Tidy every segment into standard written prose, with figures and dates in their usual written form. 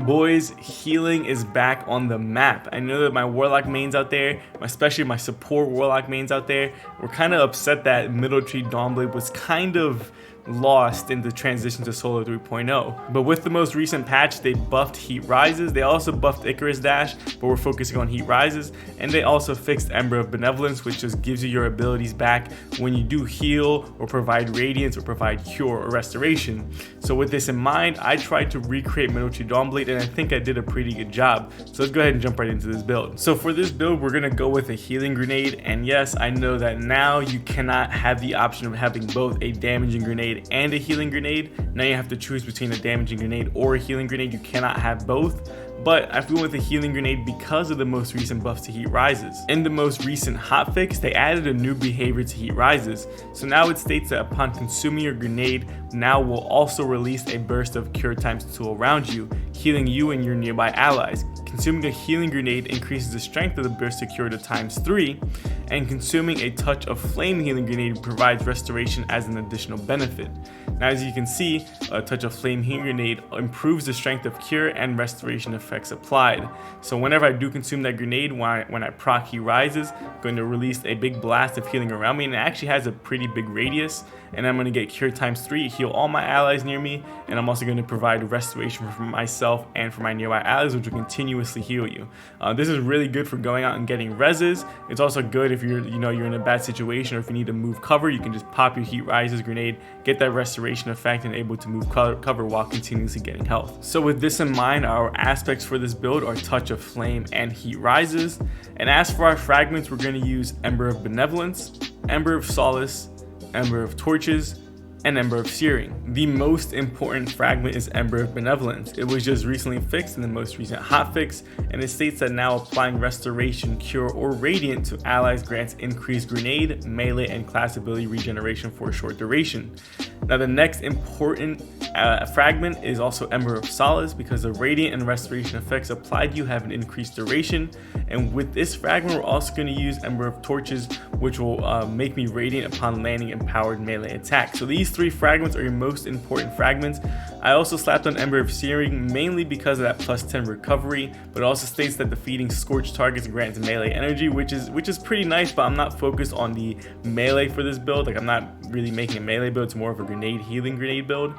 Boys, healing is back on the map. I know that my Warlock mains out there, especially my support Warlock mains out there, were kind of upset that middle tree Dawnblade was kind of lost in the transition to Solo 3.0. But with the most recent patch, they buffed Heat Rises. They also buffed Icarus Dash, but we're focusing on Heat Rises. And they also fixed Ember of Benevolence, which just gives you your abilities back when you do heal or provide radiance or provide cure or restoration. So with this in mind, I tried to recreate middle tree Dawnblade, and I think I did a pretty good job. So let's go ahead and jump right into this build. So for this build, we're gonna go with a healing grenade. And yes, I know that now you cannot have the option of having both a damaging grenade and a healing grenade. Now you have to choose between a damaging grenade or a healing grenade. You cannot have both. But I went with a healing grenade because of the most recent buffs to Heat Rises. In the most recent hotfix, they added a new behavior to Heat Rises. So now it states that upon consuming your grenade, now will also release a burst of cure ×2 around you, healing you and your nearby allies. Consuming a healing grenade increases the strength of the burst of cure to ×3, and consuming a touch of flame healing grenade provides restoration as an additional benefit. Now as you can see, a touch of flame healing grenade improves the strength of cure and restoration effects applied. So whenever I do consume that grenade, when I proc Heat Rises, I'm going to release a big blast of healing around me, and it actually has a pretty big radius, and I'm going to get cure ×3, heal all my allies near me, and I'm also going to provide restoration for myself and for my nearby allies, which will continuously heal you. This is really good for going out and getting reses. It's also good if you're in a bad situation, or if you need to move cover, you can just pop your Heat Rises grenade, get that restoration effect, and able to move cover while continuously getting health. So with this in mind, our aspects for this build are Touch of Flame and Heat Rises. And as for our fragments, we're going to use Ember of Benevolence, Ember of Solace, Ember of Torches, and Ember of Searing. The most important fragment is Ember of Benevolence. It was just recently fixed in the most recent hotfix, and it states that now applying Restoration, Cure, or Radiant to allies grants increased grenade, melee, and class ability regeneration for a short duration. Now the next important fragment is also Ember of Solace, because the Radiant and Restoration effects applied to you have an increased duration. And with this fragment, we're also going to use Ember of Torches, which will make me radiant upon landing empowered melee attack. So these three fragments are your most important fragments. I also slapped on Ember of Searing mainly because of that +10 recovery, but it also states that defeating scorched targets grants melee energy, which is pretty nice, but I'm not focused on the melee for this build. Like, I'm not really making a melee build, it's more of a healing grenade build.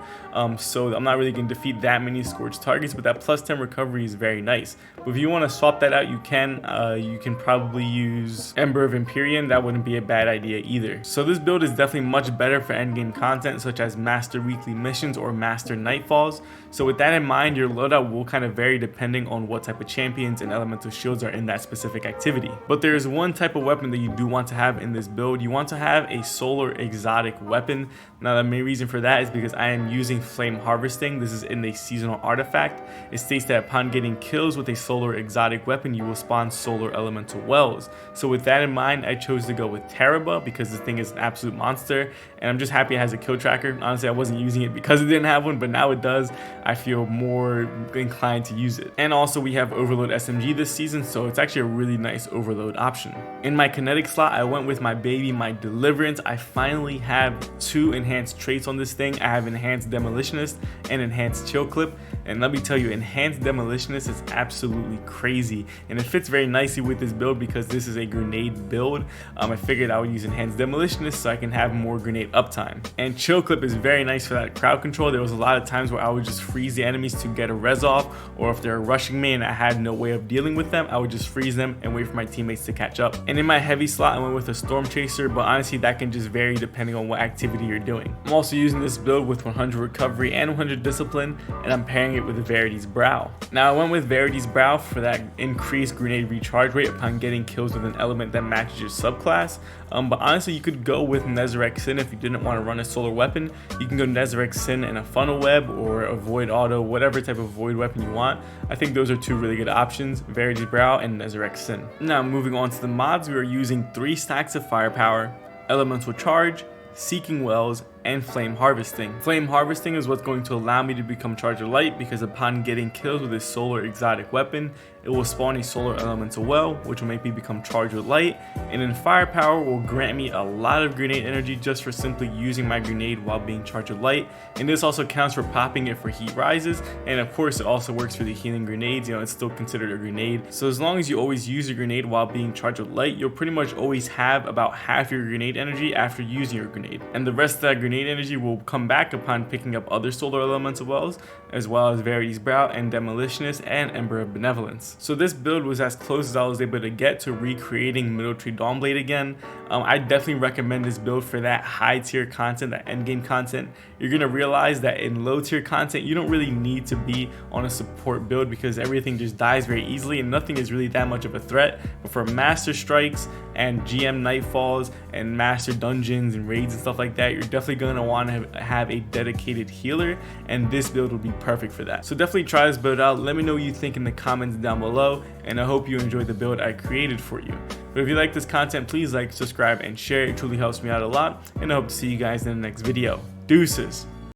So I'm not really going to defeat that many scorched targets, but that +10 recovery is very nice. But if you want to swap that out, you can probably use Ember of Empyrean. That wouldn't be a bad idea either. So this build is definitely much better for endgame content such as Master Weekly Missions or Master Nightfalls. So with that in mind, your loadout will kind of vary depending on what type of champions and elemental shields are in that specific activity. But there is one type of weapon that you do want to have in this build. You want to have a solar exotic weapon. Now the main reason for that is because I am using Flame Harvesting. This is in a seasonal artifact. It states that upon getting kills with a solar exotic weapon, you will spawn solar elemental wells. So with that in mind, I chose to go with Teraba because this thing is an absolute monster, and I'm just happy it has a kill tracker. Honestly, I wasn't using it because it didn't have one, but now it does. I feel more inclined to use it. And also we have Overload SMG this season, so it's actually a really nice overload option. In my kinetic slot, I went with my baby, my Deliverance. I finally have 2 enhanced traits on this thing. I have Enhanced Demolitionist and Enhanced Chill Clip, and let me tell you, Enhanced Demolitionist is absolutely crazy, and it fits very nicely with this build because this is a grenade build. I figured I would use Enhanced Demolitionist so I can have more grenade uptime. And Chill Clip is very nice for that crowd control. There was a lot of times where I would just freeze the enemies to get a res off, or if they're rushing me and I had no way of dealing with them, I would just freeze them and wait for my teammates to catch up. And in my heavy slot, I went with a Storm Chaser, but honestly that can just vary depending on what activity you're doing. I'm also using this build with 100 recovery and 100 discipline, and I'm pairing it with Verity's Brow. Now I went with Verity's Brow for that increased grenade recharge rate upon getting kills with an element that matches your subclass. But honestly, you could go with Nezarec Sin if you didn't want to run a solar weapon. You can go Nezarec Sin and a Funnel Web or a Void Auto, whatever type of void weapon you want. I think those are 2 really good options, Verity's Brow and Nezarec Sin. Now moving on to the mods, we are using 3 stacks of Firepower, Elemental Charge, Seeking Wells, and flame harvesting. Flame harvesting is what's going to allow me to become Charger Light, because upon getting kills with this solar exotic weapon, it will spawn a solar elemental well, which will make me become Charger Light, and then firepower will grant me a lot of grenade energy just for simply using my grenade while being Charger Light, and this also counts for popping it for heat rises, and of course it also works for the healing grenades. You know, it's still considered a grenade, so as long as you always use your grenade while being Charger Light, you'll pretty much always have about half your grenade energy after using your grenade, and the rest of that grenade energy will come back upon picking up other solar elemental wells, as well as Verity's Brow and Demolitionist and Ember of Benevolence. So this build was as close as I was able to get to recreating Middle Tree Dawnblade again. I definitely recommend this build for that high tier content, that end game content. You're gonna realize that in low tier content, you don't really need to be on a support build because everything just dies very easily and nothing is really that much of a threat. But for Master Strikes and GM Nightfalls and Master Dungeons and raids and stuff like that, you're definitely gonna want to have a dedicated healer, and this build will be perfect for that. So definitely try this build out. Let me know what you think in the comments down below, and I hope you enjoyed the build I created for you. But if you like this content, please like, subscribe, and share. It truly helps me out a lot, and I hope to see you guys in the next video. Deuces.